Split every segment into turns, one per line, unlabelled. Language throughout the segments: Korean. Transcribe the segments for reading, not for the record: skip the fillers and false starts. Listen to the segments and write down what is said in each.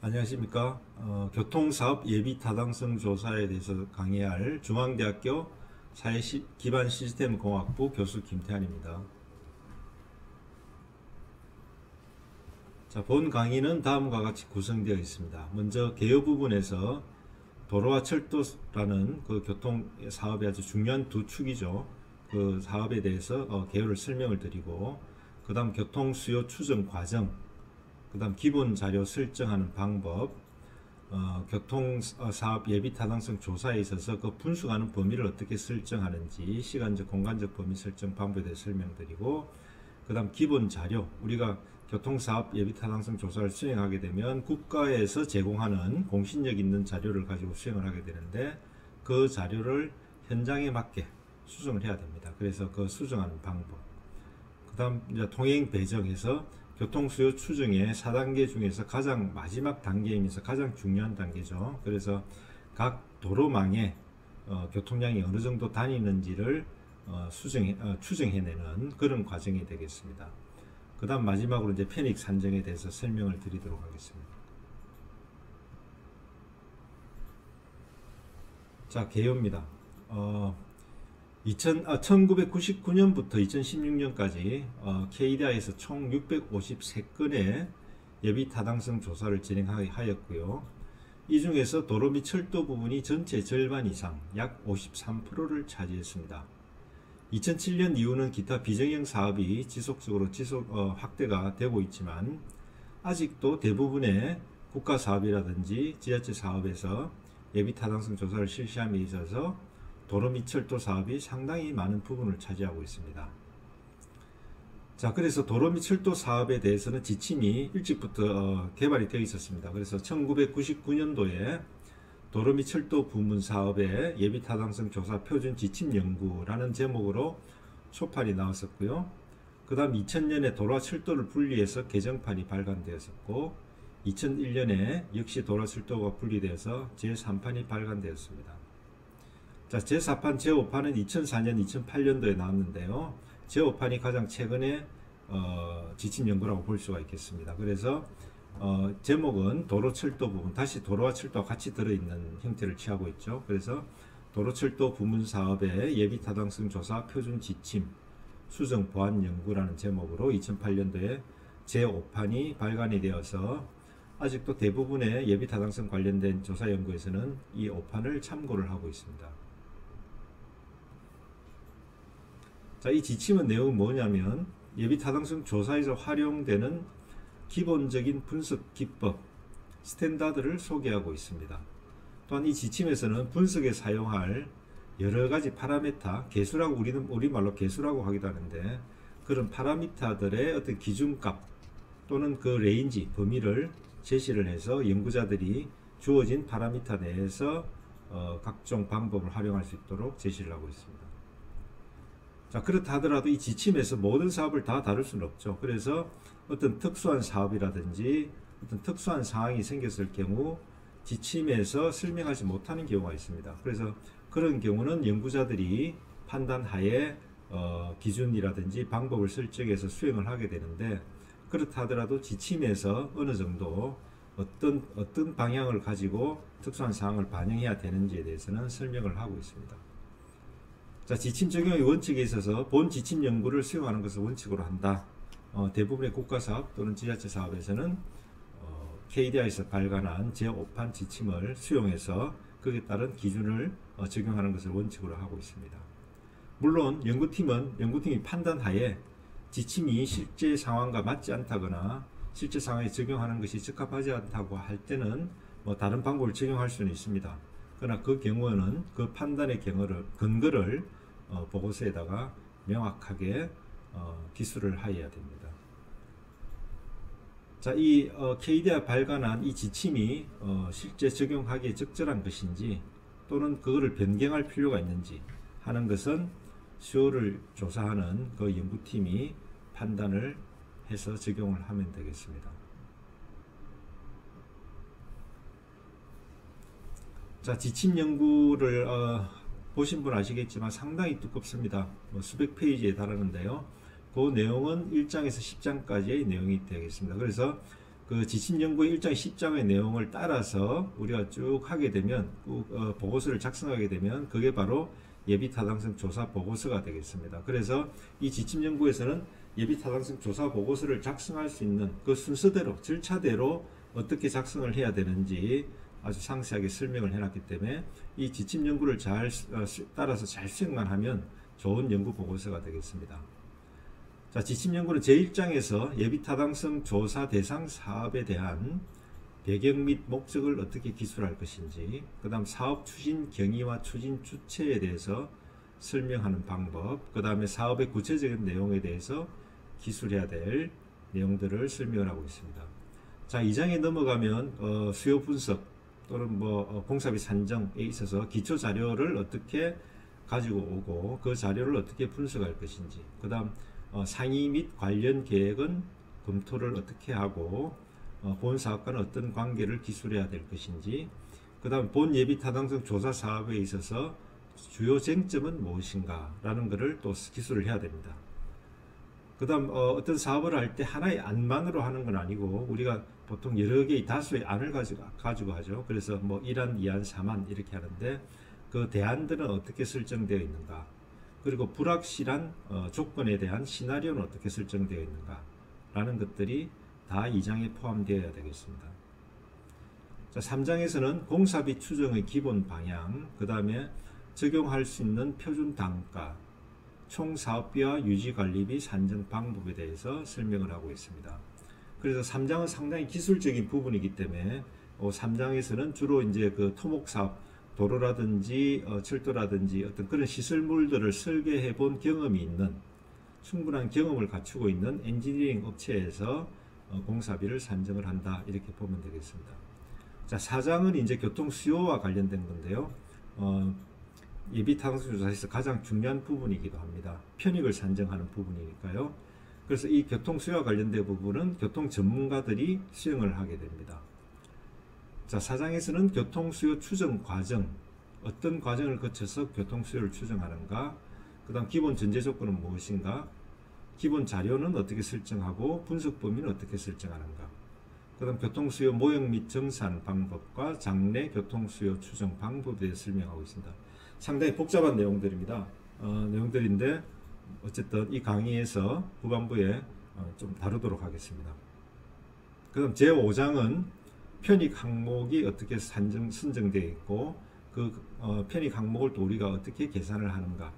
안녕하십니까. 교통사업 예비 타당성 조사에 대해서 강의할 중앙대학교 사회기반시스템공학부 교수 김태환입니다. 자, 본 강의는 다음과 같이 구성되어 있습니다. 먼저 개요 부분에서 도로와 철도라는 그 교통사업의 아주 중요한 두 축이죠. 그 사업에 대해서 개요를 설명을 드리고, 그 다음 교통수요 추정 과정, 그 다음 기본 자료 설정하는 방법, 교통사업 예비 타당성 조사에 있어서 그 분수하는 범위를 어떻게 설정하는지 시간적 공간적 범위 설정 방법에 대해 설명드리고, 그 다음 기본 자료, 우리가 교통사업 예비 타당성 조사를 수행하게 되면 국가에서 제공하는 공신력 있는 자료를 가지고 수행을 하게 되는데, 그 자료를 현장에 맞게 수정을 해야 됩니다. 그래서 그 수정하는 방법, 그 다음 이제 통행 배정에서 교통수요 추정의 4단계 중에서 가장 마지막 단계이면서 가장 중요한 단계죠. 그래서 각 도로망에 교통량이 어느 정도 다니는지를 추정해내는 그런 과정이 되겠습니다. 그 다음 마지막으로 이제 편익 산정에 대해서 설명을 드리도록 하겠습니다. 자, 개요입니다. 1999년부터 2016년까지 KDI에서 총 653건의 예비 타당성 조사를 진행하였고요. 이 중에서 도로 및 철도 부분이 전체 절반 이상 약 53%를 차지했습니다. 2007년 이후는 기타 비정형 사업이 지속적으로 확대가 되고 있지만, 아직도 대부분의 국가 사업이라든지 지자체 사업에서 예비 타당성 조사를 실시함에 있어서 도로 및 철도 사업이 상당히 많은 부분을 차지하고 있습니다. 자, 그래서 도로 및 철도 사업에 대해서는 지침이 일찍부터 개발이 되어 있었습니다. 그래서 1999년도에 도로 및 철도 부문 사업의 예비 타당성 조사 표준 지침 연구라는 제목으로 초판이 나왔었고요. 그 다음 2000년에 도로와 철도를 분리해서 개정판이 발간되었었고, 2001년에 역시 도로와 철도가 분리되어서 제3판이 발간되었습니다. 자, 제4판, 제5판은 2004년, 2008년도에 나왔는데요. 제5판이 가장 최근에 지침 연구라고 볼 수가 있겠습니다. 그래서 제목은 도로 철도 부분, 다시 도로와 철도와 같이 들어있는 형태를 취하고 있죠. 그래서 도로 철도 부문 사업의 예비 타당성 조사 표준 지침 수정 보완 연구라는 제목으로 2008년도에 제5판이 발간이 되어서 아직도 대부분의 예비 타당성 관련된 조사 연구에서는 이 5판을 참고를 하고 있습니다. 자, 이 지침의 내용은 뭐냐면 예비 타당성 조사에서 활용되는 기본적인 분석 기법, 스탠다드를 소개하고 있습니다. 또한 이 지침에서는 분석에 사용할 여러가지 파라미터, 개수라고 우리는 우리말로 개수라고 하기도 하는데, 그런 파라미터들의 어떤 기준값 또는 그 레인지, 범위를 제시를 해서 연구자들이 주어진 파라미터 내에서 각종 방법을 활용할 수 있도록 제시를 하고 있습니다. 자, 그렇다 하더라도 이 지침에서 모든 사업을 다 다룰 수는 없죠. 그래서 어떤 특수한 사업이라든지 어떤 특수한 상황이 생겼을 경우 지침에서 설명하지 못하는 경우가 있습니다. 그래서 그런 경우는 연구자들이 판단하에 기준이라든지 방법을 설정해서 수행을 하게 되는데, 그렇다 하더라도 지침에서 어느 정도 어떤 방향을 가지고 특수한 상황을 반영해야 되는지에 대해서는 설명을 하고 있습니다. 자, 지침 적용의 원칙에 있어서 본 지침 연구를 수용하는 것을 원칙으로 한다. 대부분의 국가사업 또는 지자체 사업에서는 KDI에서 발간한 제5판 지침을 수용해서 거기에 따른 기준을 적용하는 것을 원칙으로 하고 있습니다. 물론 연구팀이 판단하에 지침이 실제 상황과 맞지 않다거나 실제 상황에 적용하는 것이 적합하지 않다고 할 때는 다른 방법을 적용할 수는 있습니다. 그러나 그 경우는 그 판단의 근거를 보고서에다가 명확하게 기술을 하여야 됩니다. 자, 이 KDI 발간한 이 지침이 실제 적용하기에 적절한 것인지 또는 그거를 변경할 필요가 있는지 하는 것은 수요를 조사하는 그 연구팀이 판단을 해서 적용을 하면 되겠습니다. 자, 지침 연구를 보신 분 아시겠지만 상당히 두껍습니다. 수백 페이지에 달하는데요. 그 내용은 1장에서 10장까지의 내용이 되겠습니다. 그래서 그 지침 연구의 1장 10장의 내용을 따라서 우리가 쭉 하게 되면 보고서를 작성하게 되면 그게 바로 예비 타당성 조사 보고서가 되겠습니다. 그래서 이 지침 연구에서는 예비 타당성 조사 보고서를 작성할 수 있는 그 순서대로 절차대로 어떻게 작성을 해야 되는지 아주 상세하게 설명을 해놨기 때문에 이 지침 연구를 잘 따라서 잘 수행만 하면 좋은 연구 보고서가 되겠습니다. 자, 지침 연구는 제1장에서 예비 타당성 조사 대상 사업에 대한 배경 및 목적을 어떻게 기술할 것인지, 그 다음 사업 추진 경위와 추진 주체에 대해서 설명하는 방법, 그 다음에 사업의 구체적인 내용에 대해서 기술해야 될 내용들을 설명을 하고 있습니다. 자, 2장에 넘어가면 수요 분석 또는 공사비 산정에 있어서 기초 자료를 어떻게 가지고 오고 그 자료를 어떻게 분석할 것인지, 그 다음 상의 및 관련 계획은 검토를 어떻게 하고 본 사업과는 어떤 관계를 기술해야 될 것인지, 그 다음 본 예비 타당성 조사 사업에 있어서 주요 쟁점은 무엇인가 라는 것을 또 기술을 해야 됩니다. 그 다음 어떤 사업을 할 때 하나의 안만으로 하는 건 아니고 우리가 보통 여러 개의 다수의 안을 가지고 하죠. 그래서 1안, 2안, 3안 이렇게 하는데 그 대안들은 어떻게 설정되어 있는가, 그리고 불확실한 조건에 대한 시나리오는 어떻게 설정되어 있는가 라는 것들이 다 2장에 포함되어야 되겠습니다. 자, 3장에서는 공사비 추정의 기본 방향, 그 다음에 적용할 수 있는 표준 단가, 총 사업비와 유지관리비 산정 방법에 대해서 설명을 하고 있습니다. 그래서 3장은 상당히 기술적인 부분이기 때문에 3장에서는 주로 이제 그 토목사업, 도로라든지 철도라든지 어떤 그런 시설물들을 설계해 본 경험이 있는, 충분한 경험을 갖추고 있는 엔지니어링 업체에서 공사비를 산정을 한다 이렇게 보면 되겠습니다. 자, 4장은 이제 교통 수요와 관련된 건데요. 예비 타당성 조사에서 가장 중요한 부분이기도 합니다. 편익을 산정하는 부분이니까요. 그래서 이 교통 수요와 관련된 부분은 교통 전문가들이 수행을 하게 됩니다. 자, 4장에서는 교통 수요 추정 과정, 어떤 과정을 거쳐서 교통 수요를 추정하는가, 그 다음 기본 전제 조건은 무엇인가, 기본 자료는 어떻게 설정하고 분석 범위는 어떻게 설정하는가, 그 다음 교통 수요 모형 및 정산 방법과 장래 교통 수요 추정 방법에 대해 설명하고 있습니다. 상당히 복잡한 내용들입니다. 내용들인데 어쨌든 이 강의에서 후반부에 좀 다루도록 하겠습니다. 그 다음 제5장은 편익 항목이 어떻게 선정되어 있고 그 편익 항목을 또 우리가 어떻게 계산을 하는가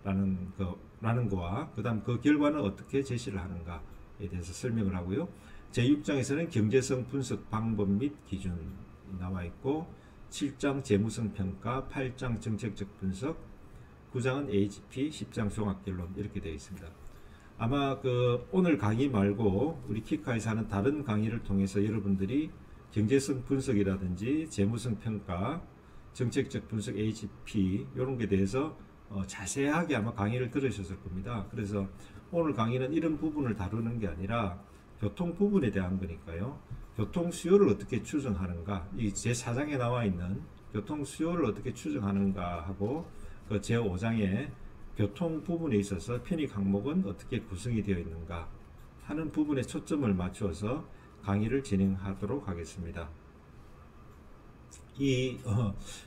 라는 거와 그 다음 그 결과는 어떻게 제시를 하는가에 대해서 설명을 하고요. 제6장에서는 경제성 분석 방법 및 기준이 나와 있고 7장 재무성 평가, 8장 정책적 분석, 9장은 AGP, 10장 종합결론 이렇게 되어 있습니다. 아마 오늘 강의 말고 우리 키카에서 하는 다른 강의를 통해서 여러분들이 경제성 분석이라든지 재무성 평가, 정책적 분석 AGP 이런 게 대해서 자세하게 아마 강의를 들으셨을 겁니다. 그래서 오늘 강의는 이런 부분을 다루는 게 아니라 교통 부분에 대한 거니까요. 교통 수요를 어떻게 추정하는가, 이 제4장에 나와 있는 교통 수요를 어떻게 추정하는가 하고 그 제5장의 교통 부분에 있어서 편익 항목은 어떻게 구성이 되어 있는가 하는 부분에 초점을 맞추어서 강의를 진행하도록 하겠습니다. 이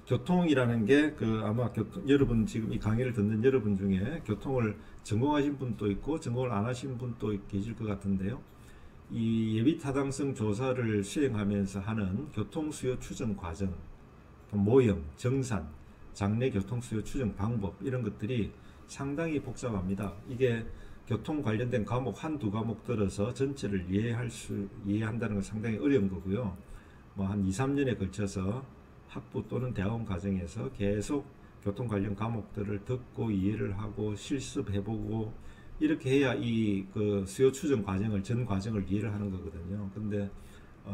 교통이라는 게 아마 여러분 지금 이 강의를 듣는 여러분 중에 교통을 전공하신 분도 있고 전공을 안 하신 분도 계실 것 같은데요. 이 예비 타당성 조사를 수행하면서 하는 교통 수요 추정 과정, 모형, 정산, 장래 교통 수요 추정 방법 이런 것들이 상당히 복잡합니다. 이게 교통 관련된 과목 한두 과목 들어서 전체를 이해한다는 건 상당히 어려운 거고요. 한 2-3년에 걸쳐서 학부 또는 대학원 과정에서 계속 교통 관련 과목들을 듣고 이해를 하고 실습해보고 이렇게 해야 이 수요 추정 과정을 전 과정을 이해를 하는 거거든요. 근데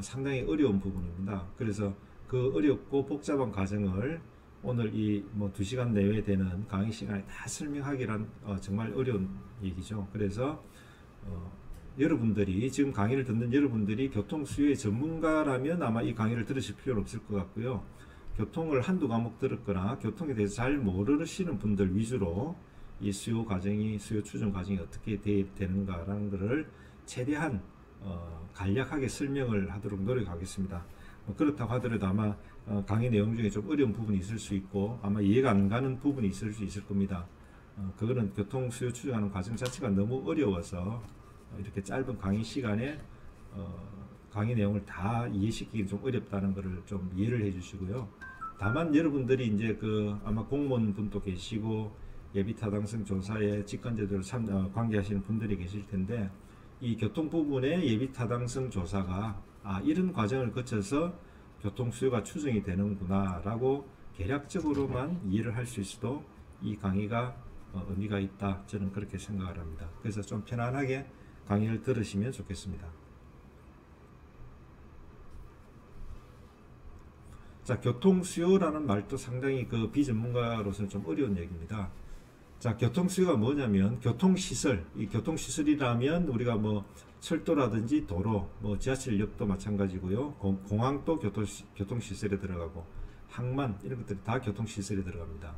상당히 어려운 부분입니다. 그래서 그 어렵고 복잡한 과정을 오늘 이 2시간 내외 되는 강의 시간에 다 설명하기란 정말 어려운 얘기죠. 그래서 여러분들이 지금 강의를 듣는 여러분들이 교통 수요의 전문가라면 아마 이 강의를 들으실 필요는 없을 것 같고요. 교통을 한두 과목 들었거나 교통에 대해서 잘 모르시는 분들 위주로 이 수요 추정 과정이 어떻게 되는가라는 것을 최대한 간략하게 설명을 하도록 노력하겠습니다. 그렇다고 하더라도 아마 강의 내용 중에 좀 어려운 부분이 있을 수 있고 아마 이해가 안 가는 부분이 있을 수 있을 겁니다. 그거는 교통수요 추정하는 과정 자체가 너무 어려워서 이렇게 짧은 강의 시간에 강의 내용을 다 이해시키기 좀 어렵다는 것을 좀 이해를 해 주시고요. 다만 여러분들이 이제 아마 공무원분도 계시고 예비타당성 조사에 직관제도로 관계하시는 분들이 계실 텐데 이 교통 부분의 예비타당성 조사가 이런 과정을 거쳐서 교통수요가 추정이 되는구나 라고 개략적으로만 이해를 할 수 있어도 이 강의가 의미가 있다, 저는 그렇게 생각을 합니다. 그래서 좀 편안하게 강의를 들으시면 좋겠습니다. 자, 교통수요라는 말도 상당히 비전문가로서는 좀 어려운 얘기입니다. 자, 교통수요가 뭐냐면 교통시설, 이 교통시설이라면 우리가 철도라든지 도로, 지하철역도 마찬가지고요. 공항도 교통시설에 들어가고 항만 이런 것들이 다 교통시설에 들어갑니다.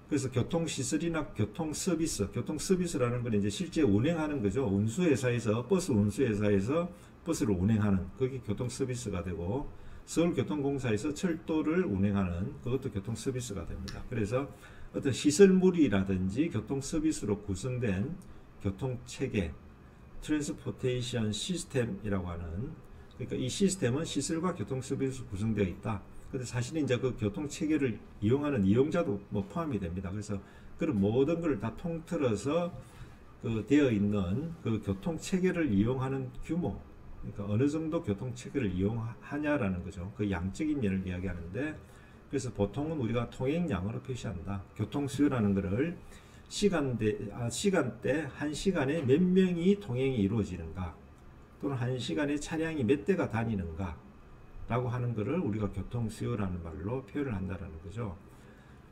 그래서 교통시설이나 교통서비스라는 건 이제 실제 운행하는 거죠. 운수회사에서 버스 운수회사에서 버스를 운행하는 그게 교통서비스가 되고 서울교통공사에서 철도를 운행하는 그것도 교통서비스가 됩니다. 그래서 어떤 시설물이라든지 교통서비스로 구성된 교통체계, 트랜스포테이션 시스템이라고 하는, 그러니까 이 시스템은 시설과 교통서비스로 구성되어 있다. 근데 사실은 이제 그 교통체계를 이용하는 이용자도 포함이 됩니다. 그래서 그런 모든 걸 다 통틀어서 되어 있는 그 교통체계를 이용하는 규모, 그러니까 어느 정도 교통체계를 이용하냐라는 거죠. 그 양적인 면을 이야기하는데, 그래서 보통은 우리가 통행량으로 표시한다. 교통수요라는 것을 시간대 1시간에 몇 명이 통행이 이루어지는가, 또는 1시간에 차량이 몇 대가 다니는가 라고 하는 것을 우리가 교통수요라는 말로 표현을 한다는 거죠.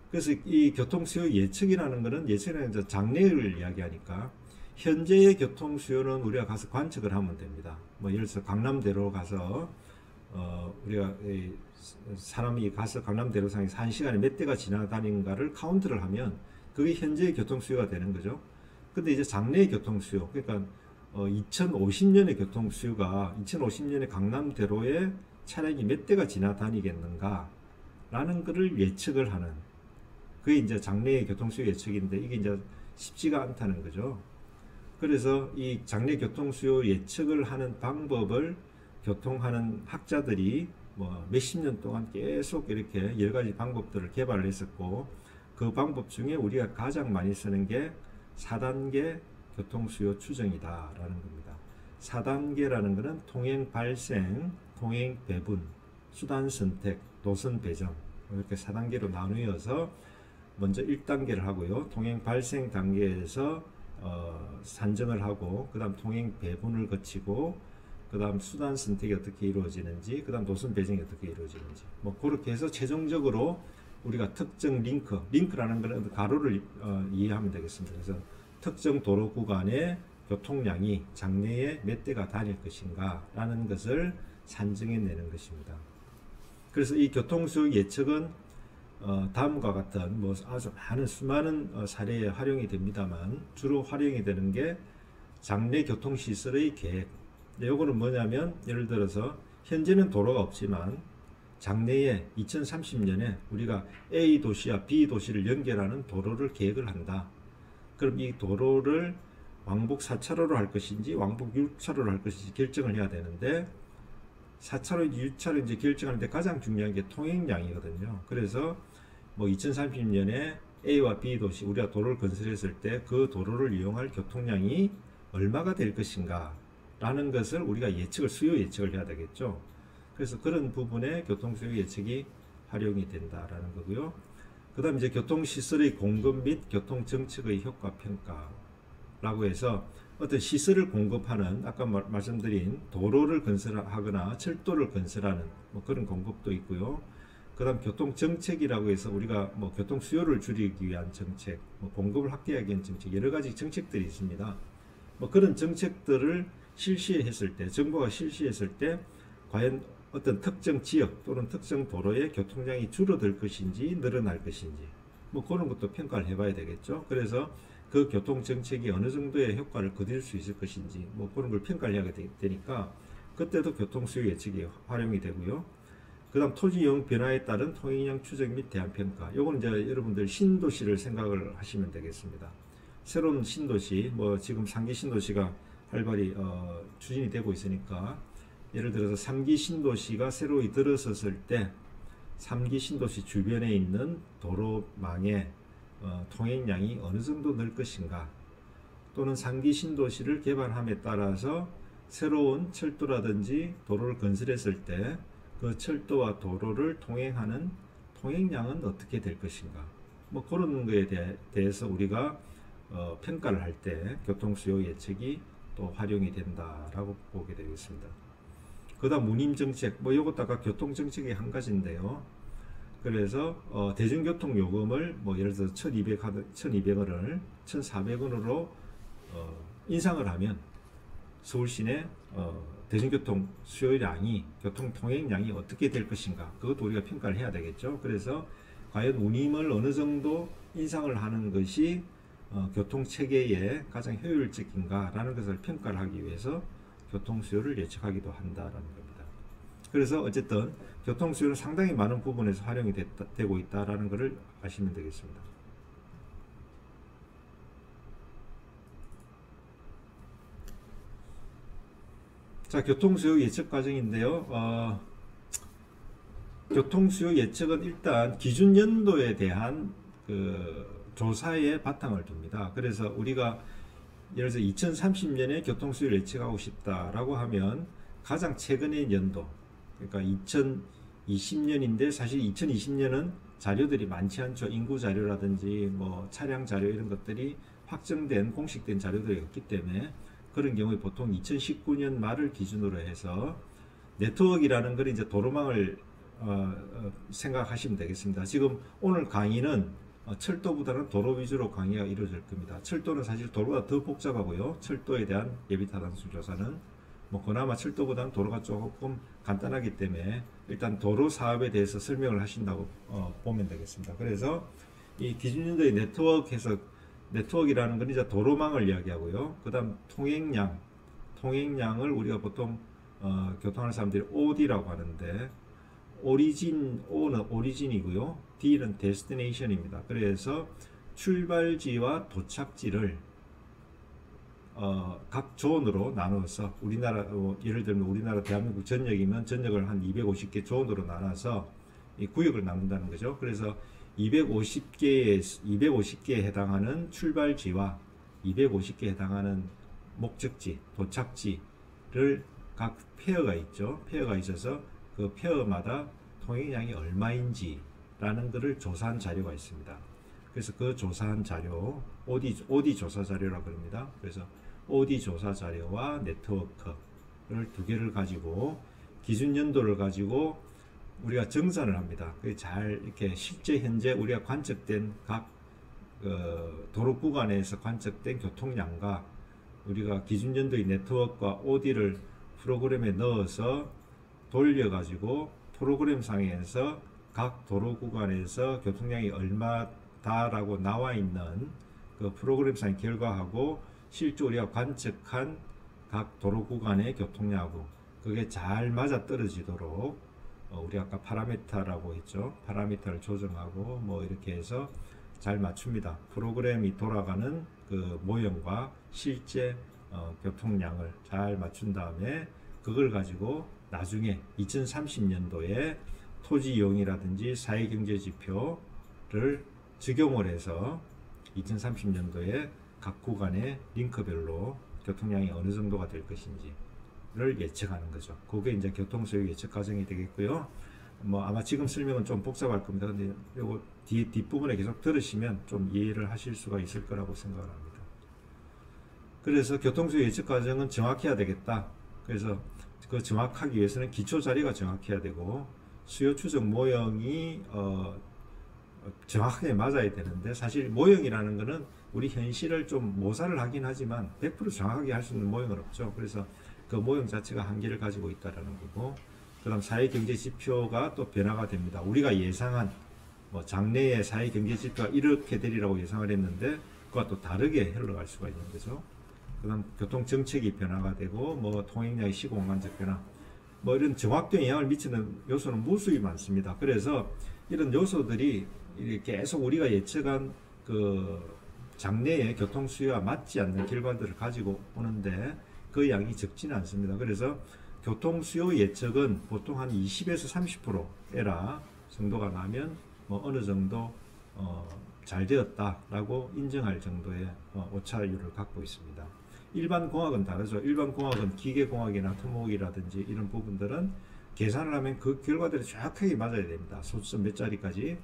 그래서 이 교통수요 예측이라는 것은, 예측이라는 것은 장래를 이야기하니까 현재의 교통수요는 우리가 가서 관측을 하면 됩니다. 예를 들어서 강남대로 가서 우리가 사람이 가서 강남대로상에서 1시간에 몇 대가 지나다니는가를 카운트를 하면 그게 현재의 교통수요가 되는 거죠. 근데 이제 장래의 교통수요, 그러니까 2050년의 교통수요가 2050년에 강남대로에 차량이 몇 대가 지나다니겠는가 라는 것을 예측을 하는, 그게 이제 장래의 교통수요 예측인데 이게 이제 쉽지가 않다는 거죠. 그래서 이 장래 교통수요 예측을 하는 방법을 교통하는 학자들이 몇십 년 동안 계속 이렇게 여러 가지 방법들을 개발을 했었고, 그 방법 중에 우리가 가장 많이 쓰는 게 4단계 교통수요 추정이다라는 겁니다. 4단계라는 것은 통행 발생, 통행 배분, 수단 선택, 노선 배정, 이렇게 4단계로 나누어서 먼저 1단계를 하고요. 통행 발생 단계에서 산정을 하고, 그 다음 통행 배분을 거치고, 그 다음 수단 선택이 어떻게 이루어지는지, 그 다음 노선 배정이 어떻게 이루어지는지, 그렇게 해서 최종적으로 우리가 특정 링크라는 것은 가로를 이해하면 되겠습니다. 그래서 특정 도로 구간의 교통량이 장래에 몇 대가 다닐 것인가 라는 것을 산정해 내는 것입니다. 그래서 이 교통수요 예측은 다음과 같은 아주 수많은 사례에 활용이 됩니다만, 주로 활용이 되는 게 장래 교통시설의 계획. 요거는 뭐냐면, 예를 들어서 현재는 도로가 없지만 장래에 2030년에 우리가 A 도시와 B 도시를 연결하는 도로를 계획을 한다. 그럼 이 도로를 왕복 4차로로 할 것인지 왕복 6차로로 할 것인지 결정을 해야 되는데, 4차로인지 6차로인지 결정하는데 가장 중요한 게 통행량이거든요. 그래서 2030년에 A와 B 도시, 우리가 도로를 건설했을 때 그 도로를 이용할 교통량이 얼마가 될 것인가 라는 것을 우리가 수요 예측을 해야 되겠죠. 그래서 그런 부분에 교통수요 예측이 활용이 된다라는 거고요. 그 다음 이제 교통시설의 공급 및 교통정책의 효과평가라고 해서 어떤 시설을 공급하는, 아까 말씀드린 도로를 건설하거나 철도를 건설하는 그런 공급도 있고요. 그 다음 교통정책이라고 해서 우리가 교통수요를 줄이기 위한 정책, 공급을 확대하기 위한 정책, 여러 가지 정책들이 있습니다. 그런 정책들을 실시했을 때, 정부가 실시했을 때 과연 어떤 특정 지역 또는 특정 도로의 교통량이 줄어들 것인지 늘어날 것인지 그런 것도 평가를 해봐야 되겠죠. 그래서 그 교통 정책이 어느 정도의 효과를 거둘 수 있을 것인지 뭐 그런 걸 평가를 해야 되니까 그때도 교통 수요 예측이 활용이 되고요. 그 다음 토지 이용 변화에 따른 통행량 추적 및 대안 평가. 요거는 이제 여러분들 신도시를 생각을 하시면 되겠습니다. 새로운 신도시, 뭐 지금 3기 신도시가 활발히 추진이 되고 있으니까 예를 들어서 3기 신도시가 새로 들어섰을 때 3기 신도시 주변에 있는 도로망의 통행량이 어느 정도 늘 것인가, 또는 3기 신도시를 개발함에 따라서 새로운 철도라든지 도로를 건설했을 때 그 철도와 도로를 통행하는 통행량은 어떻게 될 것인가, 뭐 그런 거에 대해서 우리가 평가를 할 때 교통수요 예측이 또 활용이 된다라고 보게 되겠습니다. 그 다음 운임정책, 뭐 이것도 아까 교통정책의 한 가지인데요. 그래서 대중교통 요금을 뭐 예를 들어서 1200원을 1400원으로 인상을 하면 서울 시내 대중교통 수요량이, 교통 통행량이 어떻게 될 것인가, 그것도 우리가 평가를 해야 되겠죠. 그래서 과연 운임을 어느 정도 인상을 하는 것이 교통체계에 가장 효율적인가 라는 것을 평가를 하기 위해서 교통수요를 예측하기도 한다라는 겁니다. 그래서 어쨌든 교통수요는 상당히 많은 부분에서 활용이 되고 있다라는 것을 아시면 되겠습니다. 자, 교통수요 예측 과정인데요. 교통수요 예측은 일단 기준 연도에 대한 조사에 바탕을 둡니다. 그래서 우리가 예를 들어서 2030년에 교통수요를 예측하고 싶다라고 하면 가장 최근의 연도, 그러니까 2020년인데 사실 2020년은 자료들이 많지 않죠. 인구 자료라든지 뭐 차량 자료 이런 것들이 확정된 공식된 자료들이 없기 때문에 그런 경우에 보통 2019년 말을 기준으로 해서 네트워크라는 걸 이제 도로망을 생각하시면 되겠습니다. 지금 오늘 강의는 철도보다는 도로 위주로 강의가 이루어질 겁니다. 철도는 사실 도로가 더 복잡하고요. 철도에 대한 예비타당성 조사는 뭐 그나마 철도보다는 도로가 조금 간단하기 때문에 일단 도로 사업에 대해서 설명을 하신다고 보면 되겠습니다. 그래서 이 기준연도의 네트워크라는 건 이제 도로망을 이야기하고요. 그 다음 통행량을 우리가 보통 교통하는 사람들이 OD라고 하는데, O는 오리진이고요. D는 데스티네이션입니다. 그래서 출발지와 도착지를 각 존으로 나눠서 우리나라 예를 들면 우리나라 대한민국 전역이면 전역을 한 250개 존으로 나눠서 이 구역을 나눈다는 거죠. 그래서 250개에 해당하는 출발지와 250개에 해당하는 목적지, 도착지를 각 페어가 있죠. 페어가 있어서 그 페어마다 통행량이 얼마인지 라는 것을 조사한 자료가 있습니다. 그래서 그 조사한 자료, OD 조사 자료라고 합니다. 그래서 OD 조사 자료와 네트워크를 두 개를 가지고 기준 연도를 가지고 우리가 정산을 합니다. 잘 이렇게 실제 현재 우리가 관측된 각 도로 구간에서 관측된 교통량과 우리가 기준 연도의 네트워크와 OD를 프로그램에 넣어서 돌려가지고 프로그램 상에서 각 도로 구간에서 교통량이 얼마다라고 나와 있는 그 프로그램상 결과하고 실제 우리가 관측한 각 도로 구간의 교통량하고 그게 잘 맞아 떨어지도록 우리 아까 파라미터라고 했죠. 파라미터를 조정하고 뭐 이렇게 해서 잘 맞춥니다. 프로그램이 돌아가는 그 모형과 실제 교통량을 잘 맞춘 다음에 그걸 가지고 나중에 2030년도에 토지 이용이라든지 사회경제지표를 적용을 해서 2030년도에 각 구간의 링크별로 교통량이 어느 정도가 될 것인지를 예측하는 거죠. 그게 이제 교통수요 예측 과정이 되겠고요. 뭐 아마 지금 설명은 좀 복잡할 겁니다. 근데 요거 뒷부분에 계속 들으시면 좀 이해를 하실 수가 있을 거라고 생각을 합니다. 그래서 교통수요 예측 과정은 정확해야 되겠다. 그래서 그 정확하기 위해서는 기초 자리가 정확해야 되고 수요 추적 모형이 정확하게 맞아야 되는데 사실 모형이라는 것은 우리 현실을 좀 모사를 하긴 하지만 100% 정확하게 할 수 있는 모형은 없죠. 그래서 그 모형 자체가 한계를 가지고 있다는 거고, 그 다음 사회경제지표가 또 변화가 됩니다. 우리가 예상한 뭐 장래의 사회경제지표가 이렇게 되리라고 예상을 했는데 그 또 다르게 흘러갈 수가 있는 거죠. 그다음 교통 정책이 변화가 되고 뭐 통행량의 시공간적 변화, 뭐 이런 정확도에 영향을 미치는 요소는 무수히 많습니다. 그래서 이런 요소들이 계속 우리가 예측한 그 장래의 교통 수요와 맞지 않는 결과들을 가지고 오는데 그 양이 적지는 않습니다. 그래서 교통 수요 예측은 보통 한 20에서 30% 에라 정도가 나면 뭐 어느 정도 잘 되었다라고 인정할 정도의 오차율을 갖고 있습니다. 일반 공학은 다르죠. 일반 공학은 기계공학이나 토목이라든지 이런 부분들은 계산을 하면 그 결과들이 정확하게 맞아야 됩니다. 소수점 몇 자리까지.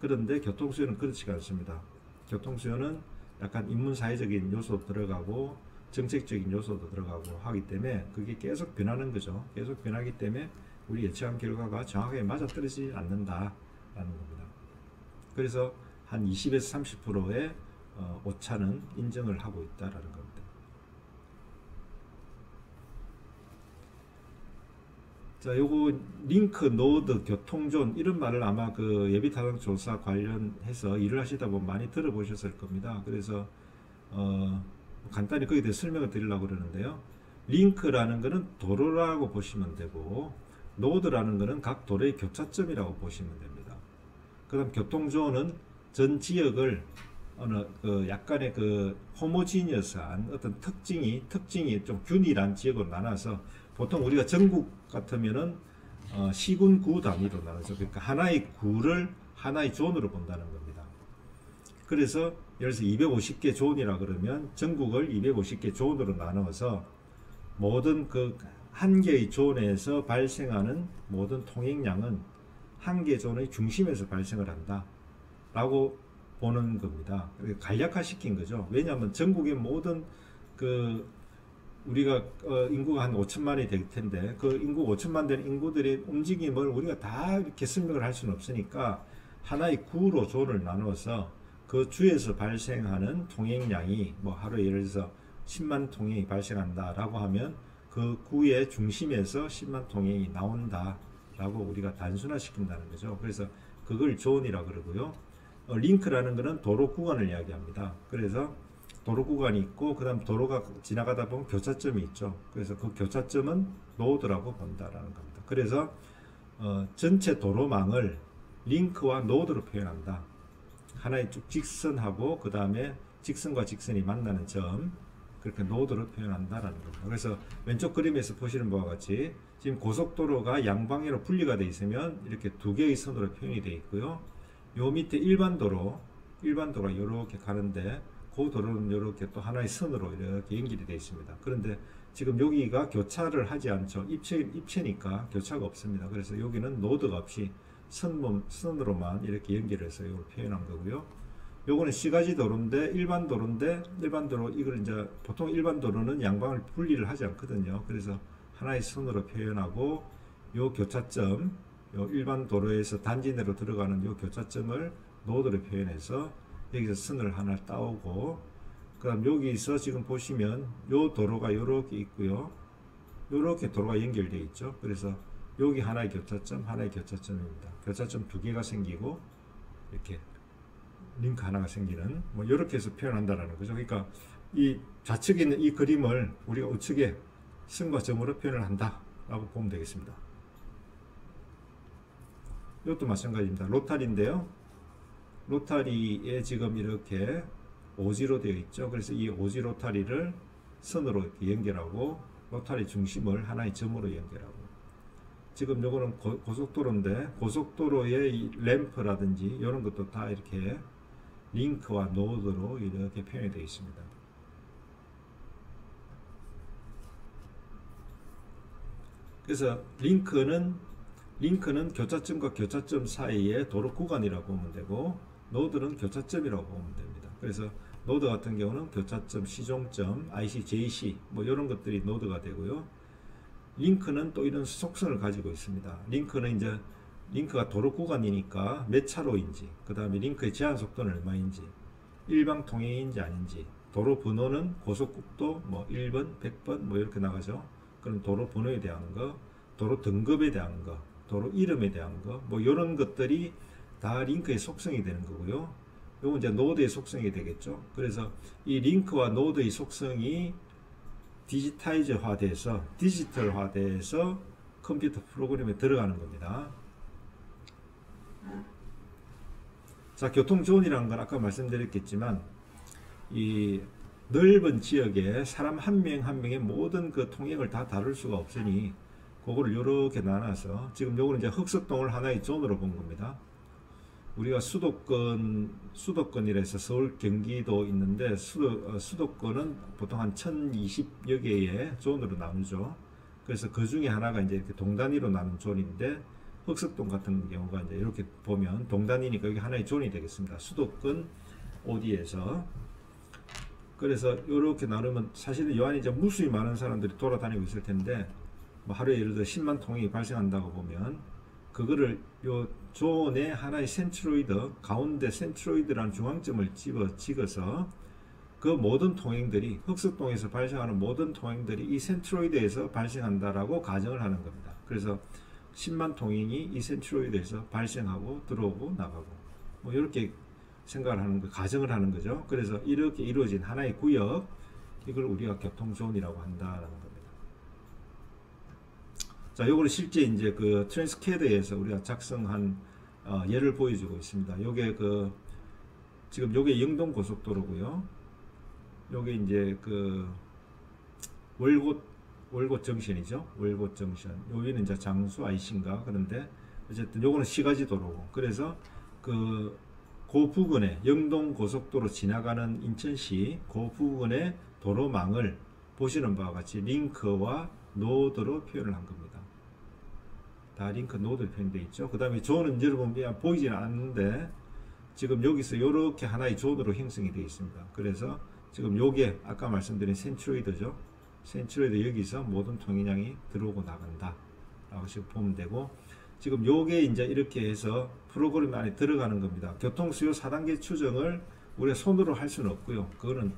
그런데 교통수요는 그렇지가 않습니다. 교통수요는 약간 인문사회적인 요소도 들어가고 정책적인 요소도 들어가고 하기 때문에 그게 계속 변하는 거죠. 계속 변하기 때문에 우리 예측한 결과가 정확하게 맞아떨어지지 않는다라는 겁니다. 그래서 한 20에서 30%의 오차는 인정을 하고 있다라는 겁니다. 자, 요거 링크, 노드, 교통존 이런 말을 아마 그 예비타당 조사 관련해서 일을 하시다 보면 많이 들어보셨을 겁니다. 그래서 간단히 거기에 대해 설명을 드리려고 그러는데요. 링크라는 것은 도로라고 보시면 되고 노드라는 것은 각 도로의 교차점이라고 보시면 됩니다. 그 다음 교통존은 전 지역을 어느 그 약간의 그 호모지니어스한 어떤 특징이 좀 균일한 지역으로 나눠서 보통 우리가 전국 같으면은 시군 구 단위로 나누죠. 그러니까 하나의 구를 하나의 존으로 본다는 겁니다. 그래서 예를 들어서 250개 존이라 그러면 전국을 250개 존으로 나누어서 모든 그 한 개의 존에서 발생하는 모든 통행량은 한 개 존의 중심에서 발생을 한다 라고 보는 겁니다. 간략화시킨 거죠. 왜냐하면 전국의 모든 그 우리가 인구가 한 5천만이 될 텐데 그 인구 5천만 되는 인구들의 움직임을 우리가 다 이렇게 설명을 할 수는 없으니까 하나의 구로 존을 나누어서 그 주에서 발생하는 통행량이 뭐 하루에 예를 들어서 10만 통행이 발생한다라고 하면 그 구의 중심에서 10만 통행이 나온다라고 우리가 단순화시킨다는 거죠. 그래서 그걸 존이라고 그러고요. 링크라는 것은 도로 구간을 이야기합니다. 그래서 도로 구간이 있고 그 다음 도로가 지나가다 보면 교차점이 있죠. 그래서 그 교차점은 노드라고 본다라는 겁니다. 그래서 전체 도로망을 링크와 노드로 표현한다. 하나의 쭉 직선하고 그 다음에 직선과 직선이 만나는 점, 그렇게 노드로 표현한다라는 겁니다. 그래서 왼쪽 그림에서 보시는 바와 같이 지금 고속도로가 양방향으로 분리가 되어 있으면 이렇게 두 개의 선으로 표현이 되어 있고요. 요 밑에 일반도로가 이렇게 가는데 그 도로는 이렇게 또 하나의 선으로 이렇게 연결이 되어 있습니다. 그런데 지금 여기가 교차를 하지 않죠. 입체니까 교차가 없습니다. 그래서 여기는 노드가 없이 선으로만 이렇게 연결해서 이걸 표현한 거고요. 요거는 시가지 도로인데 일반 도로 이걸 이제 보통 일반 도로는 양방을 분리를 하지 않거든요. 그래서 하나의 선으로 표현하고 요 교차점, 요 일반 도로에서 단지 내로 들어가는 요 교차점을 노드로 표현해서 여기서 선을 하나 따오고 그 다음 여기서 지금 보시면 요 도로가 요렇게 있고요. 요렇게 도로가 연결되어 있죠. 그래서 여기 하나의 교차점입니다. 교차점 두 개가 생기고 이렇게 링크 하나가 생기는 뭐 이렇게 해서 표현한다라는 거죠. 그러니까 이 좌측에 있는 이 그림을 우리가 우측에 선과 점으로 표현을 한다라고 보면 되겠습니다. 이것도 마찬가지입니다. 로타리인데요. 로타리에 지금 이렇게 오지로 되어 있죠. 그래서 이 오지 로타리를 선으로 이렇게 연결하고 로타리 중심을 하나의 점으로 연결하고 지금 요거는 고속도로인데 고속도로의 이 램프라든지 이런 것도 다 이렇게 링크와 노드로 이렇게 표현이 되어 있습니다. 그래서 링크는 교차점과 교차점 사이의 도로 구간이라고 보면 되고 노드는 교차점이라고 보면 됩니다. 그래서 노드 같은 경우는 교차점, 시종점, IC, JC 뭐 이런 것들이 노드가 되고요. 링크는 또 이런 속성을 가지고 있습니다. 링크가 도로 구간이니까 몇 차로인지, 그 다음에 링크의 제한 속도는 얼마인지, 일방 통행인지 아닌지, 도로 번호는 고속국도 뭐 1번, 100번 뭐 이렇게 나가죠. 그럼 도로 번호에 대한 거, 도로 등급에 대한 거, 도로 이름에 대한 거, 뭐 이런 것들이 다 링크의 속성이 되는 거고요. 요건 이제 노드의 속성이 되겠죠. 그래서 이 링크와 노드의 속성이 디지털화돼서 컴퓨터 프로그램에 들어가는 겁니다. 자, 교통존이라는 건 아까 말씀드렸겠지만 이 넓은 지역에 사람 한 명 한 명의 모든 그 통행을 다 다룰 수가 없으니 그거를 이렇게 나눠서 지금 요거는 이제 흑석동을 하나의 존으로 본 겁니다. 우리가 수도권이라 해서 서울 경기도 있는데 수도권은 보통 한 1020여 개의 존으로 나누죠. 그래서 그 중에 하나가 이제 이렇게 동단위로 나눈 존인데 흑석동 같은 경우가 이제 이렇게 보면 동단위니까 여기 하나의 존이 되겠습니다. 수도권 OD에서. 그래서 이렇게 나누면 사실은 요 안에 이제 무수히 많은 사람들이 돌아다니고 있을 텐데 뭐 하루에 예를 들어 10만 통행이 발생한다고 보면 그거를 요 존의 하나의 센트로이드 가운데 센트로이드라는 중앙점을 찍어서 그 모든 통행들이 흑석동에서 발생하는 모든 통행들이 이 센트로이드에서 발생한다라고 가정을 하는 겁니다. 그래서 10만 통행이 이 센트로이드에서 발생하고 들어오고 나가고 뭐 이렇게 생각을 하는 거, 가정을 하는 거죠. 그래서 이렇게 이루어진 하나의 구역, 이걸 우리가 교통존이라고 한다라는 겁니다. 자, 요거는 실제 이제 그 트랜스캐드에서 우리가 작성한 예를 보여주고 있습니다. 요게 지금 요게 영동 고속도로고요. 요게 이제 월곶 정션이죠. 월곶 정션. 여기는 이제 장수 IC인가 그런데 어쨌든 요거는 시가지 도로고. 그래서 그 부근에 영동 고속도로 지나가는 인천시 그 부근의 도로망을 보시는 바와 같이 링크와 노드로 표현을 한 겁니다. 다 링크 노드로 표현되어 있죠. 그 다음에 존은 여러분 보이지는 않는데 지금 여기서 이렇게 하나의 존으로 형성이 되어 있습니다. 그래서 지금 요게 아까 말씀드린 센트로이드죠. 센트로이드 여기서 모든 통행량이 들어오고 나간다 라고 지금 보면 되고, 지금 요게 이제 이렇게 해서 프로그램 안에 들어가는 겁니다. 교통수요 4단계 추정을 우리가 손으로 할 수는 없고요. 그거는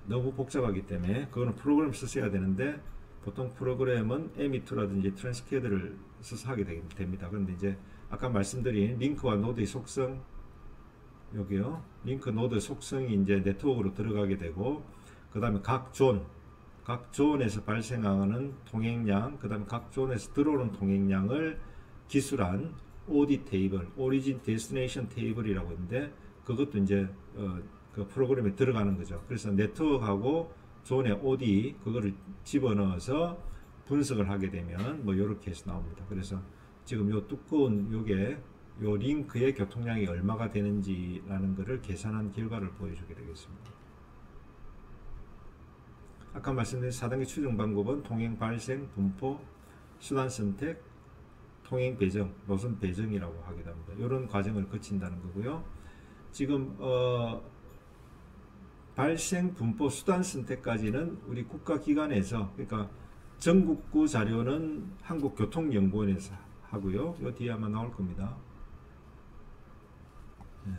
너무 복잡하기 때문에 그거는 프로그램 쓰셔야 되는데 보통 프로그램은 에미투라든지 트랜스캐드를 써서 하게 됩니다. 그런데 이제 아까 말씀드린 링크와 노드의 속성, 여기요. 링크 노드 속성이 이제 네트워크로 들어가게 되고, 그 다음에 각 존에서 발생하는 통행량, 그 다음에 각 존에서 들어오는 통행량을 기술한 OD 테이블, 오리진 데스티네이션 테이블이라고 하는데 그것도 이제 그 프로그램에 들어가는 거죠. 그래서 네트워크하고 존의 OD 그거를 집어넣어서 분석을 하게 되면 뭐 이렇게 해서 나옵니다. 그래서 지금 요 두꺼운 요게 요 링크의 교통량이 얼마가 되는지라는 것을 계산한 결과를 보여주게 되겠습니다. 아까 말씀드린 4단계 추정 방법은 통행 발생, 분포, 수단 선택, 통행 배정, 노선 배정이라고 하게 됩니다. 이런 과정을 거친다는 거고요. 지금 발생, 분포, 수단 선택까지는 우리 국가기관에서, 그러니까 전국구 자료는 한국교통연구원에서 하고요. 이 뒤에 아마 나올 겁니다. 네.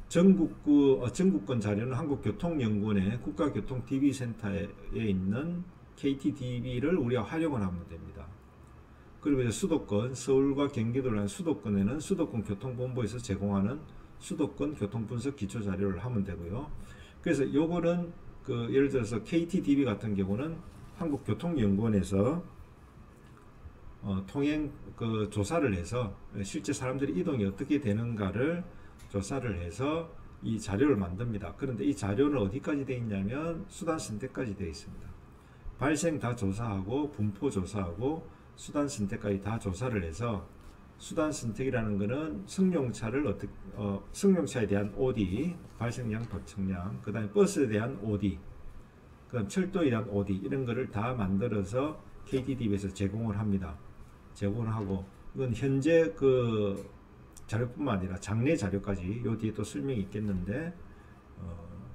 전국권 자료는 한국교통연구원의 국가교통DB센터에 있는 KTDB를 우리가 활용을 하면 됩니다. 그리고 이제 수도권, 서울과 경기도라는 수도권에는 수도권 교통본부에서 제공하는 수도권 교통분석 기초 자료를 하면 되고요. 그래서 요거는 예를 들어서 KTDB 같은 경우는 한국교통연구원에서 통행 조사를 해서 실제 사람들의 이동이 어떻게 되는가를 조사를 해서 이 자료를 만듭니다. 그런데 이 자료는 어디까지 되어 있냐면 수단 선택까지 되어 있습니다. 발생 다 조사하고 분포 조사하고 수단 선택까지 다 조사를 해서, 수단 선택이라는 것은 승용차에 대한 OD, 발생량, 도착량, 그 다음에 버스에 대한 OD, 그 다음 철도에 대한 OD, 이런 거를 다 만들어서 KTDB에서 제공을 합니다. 제공을 하고, 이건 현재 자료뿐만 아니라 장래 자료까지, 요 뒤에 또 설명이 있겠는데,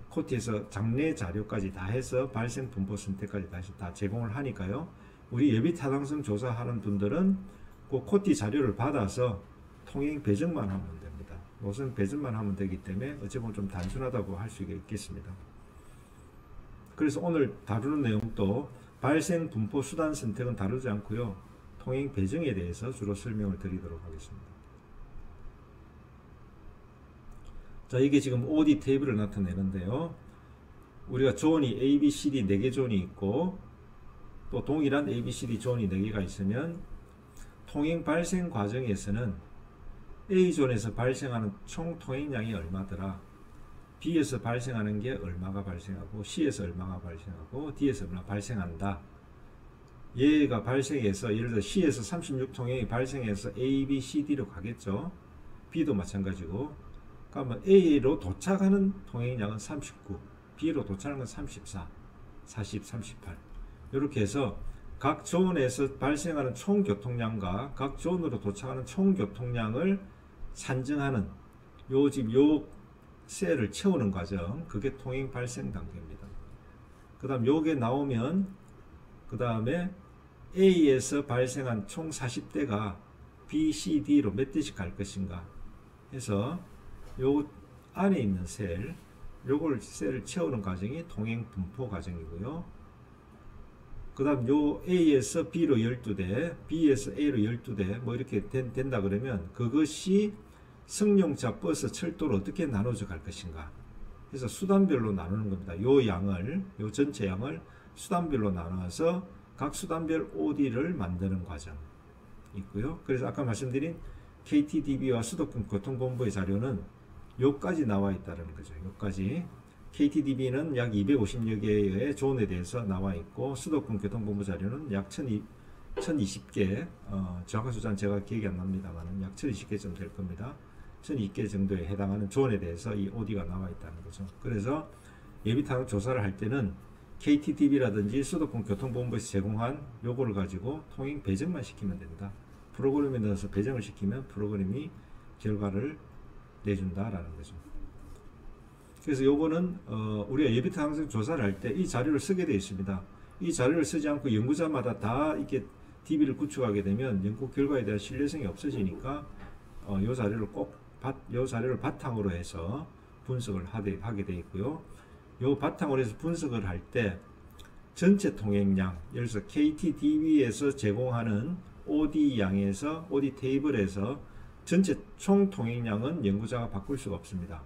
코티에서 장래 자료까지 다 해서 발생, 분포, 선택까지 다 해서 다 제공을 하니까요. 우리 예비 타당성 조사하는 분들은 그 코티 자료를 받아서 통행 배정만 하면 됩니다. 노선 배정만 하면 되기 때문에 어찌 보면 좀 단순하다고 할 수 있겠습니다. 그래서 오늘 다루는 내용도 발생, 분포, 수단 선택은 다루지 않고요. 통행 배정에 대해서 주로 설명을 드리도록 하겠습니다. 자, 이게 지금 OD 테이블을 나타내는데요. 우리가 존이 A, B, C, D 4개 존이 있고 또 동일한 A, B, C, D 존이 4개가 있으면 통행 발생 과정에서는 A존에서 발생하는 총 통행량이 얼마더라, B에서 발생하는 게 얼마가 발생하고 C에서 얼마가 발생하고 D에서 얼마가 발생한다. 얘가 발생해서 예를 들어 C에서 36통행이 발생해서 A, B, C, D로 가겠죠. B도 마찬가지고. 그러면 A로 도착하는 통행량은 39, B로 도착하는 건 34, 40, 38 이렇게 해서 각 존에서 발생하는 총 교통량과 각 존으로 도착하는 총 교통량을 산정하는 요 셀을 채우는 과정, 그게 통행 발생 단계입니다. 그 다음 요게 나오면 그 다음에 A에서 발생한 총 40대가 B, C, D로 몇 대씩 갈 것인가 해서 요 안에 있는 셀, 요걸 셀을 채우는 과정이 통행 분포 과정이고요. 그 다음 요 A에서 B로 12대, B에서 A로 12대 뭐 이렇게 된다 그러면 그것이 승용차, 버스, 철도로 어떻게 나눠져 갈 것인가 해서 수단별로 나누는 겁니다. 요 전체 양을 수단별로 나눠서 각 수단별 OD를 만드는 과정 있고요. 그래서 아까 말씀드린 KTDB와 수도권 교통본부의 자료는 요까지 나와 있다는 거죠. 요까지. KTDB는 약 250여 개의 존에 대해서 나와 있고 수도권 교통본부 자료는 약 1020개, 정확한 숫자는 제가 기억이 안 납니다만 약 1020개쯤 될 겁니다. 1020개 정도에 해당하는 존에 대해서 이 OD가 나와 있다는 거죠. 그래서 예비타당 조사를 할 때는 KTDB라든지 수도권 교통본부에서 제공한 요거를 가지고 통행 배정만 시키면 된다. 프로그램에 넣어서 배정을 시키면 프로그램이 결과를 내준다라는 거죠. 그래서 요거는 우리가 예비타당성 조사를 할 때 이 자료를 쓰게 되어 있습니다. 이 자료를 쓰지 않고 연구자마다 다 이렇게 DB를 구축하게 되면 연구 결과에 대한 신뢰성이 없어지니까 요 자료를 바탕으로 해서 분석을 하게 되어 있고요. 요 바탕으로 해서 분석을 할 때 전체 통행량, 예를 들어서 KTDB에서 제공하는 OD 양에서 OD 테이블에서 전체 총 통행량은 연구자가 바꿀 수가 없습니다.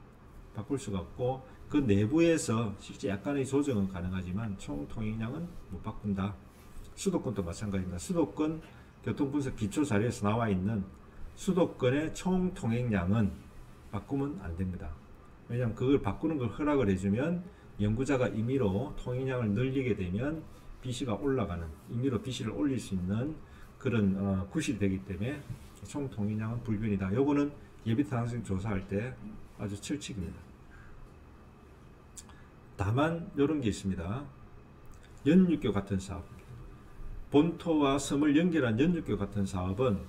바꿀 수가 없고 그 내부에서 실제 약간의 조정은 가능하지만 총 통행량은 못 바꾼다. 수도권도 마찬가지입니다. 수도권 교통분석 기초자료에서 나와 있는 수도권의 총 통행량은 바꾸면 안 됩니다. 왜냐하면 그걸 바꾸는 걸 허락을 해주면 연구자가 임의로 통행량을 늘리게 되면 BC가 올라가는, 임의로 BC를 올릴 수 있는 그런 구실이 되기 때문에 총 통행량은 불변이다. 요거는 예비타당성 조사할 때 아주 철칙입니다. 다만 이런 게 있습니다. 연육교 같은 사업, 본토와 섬을 연결한 연육교 같은 사업은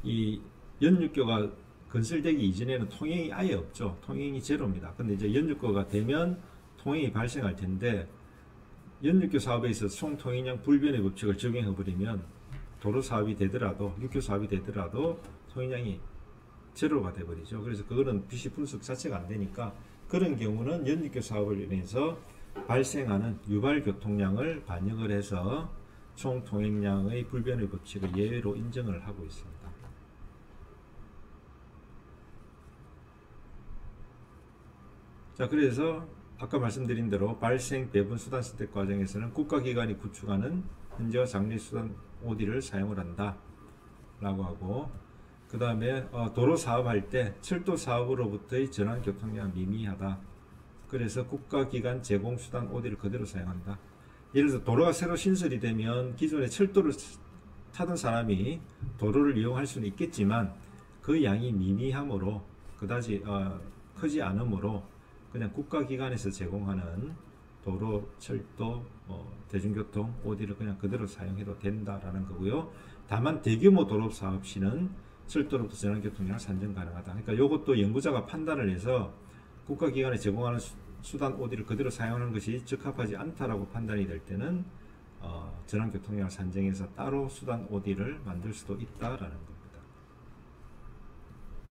이 연육교가 건설되기 이전에는 통행이 아예 없죠. 통행이 제로입니다. 근데 이제 연육교가 되면 통행이 발생할 텐데 연육교 사업에 있어서 총 통행량 불변의 법칙을 적용해 버리면 도로 사업이 되더라도, 육교 사업이 되더라도 통행량이 제로가 되버리죠. 그래서 그거는 BC 분석 자체가 안 되니까 그런 경우는 연육교 사업을 인해서 발생하는 유발 교통량을 반영을 해서 총 통행량의 불변의 법칙을 예외로 인정을 하고 있습니다. 자, 그래서 아까 말씀드린 대로 발생, 배분, 수단 선택 과정에서는 국가기관이 구축하는 현재와 장래 수단 OD를 사용을 한다 라고 하고, 그 다음에 도로 사업할 때 철도 사업으로부터의 전환 교통량은 미미하다. 그래서 국가기관 제공 수단 OD를 그대로 사용한다. 예를 들어서 도로가 새로 신설이 되면 기존에 철도를 타던 사람이 도로를 이용할 수는 있겠지만 그 양이 미미하므로 그다지 크지 않으므로 그냥 국가기관에서 제공하는 도로, 철도, 대중교통 OD를 그냥 그대로 사용해도 된다라는 거고요. 다만 대규모 도로 사업 시는 철도로부터 전환교통량을 산정 가능하다. 그러니까 이것도 연구자가 판단을 해서 국가기관에 제공하는 수단 OD를 그대로 사용하는 것이 적합하지 않다라고 판단이 될 때는 전환교통량을 산정해서 따로 수단 OD를 만들 수도 있다라는 것.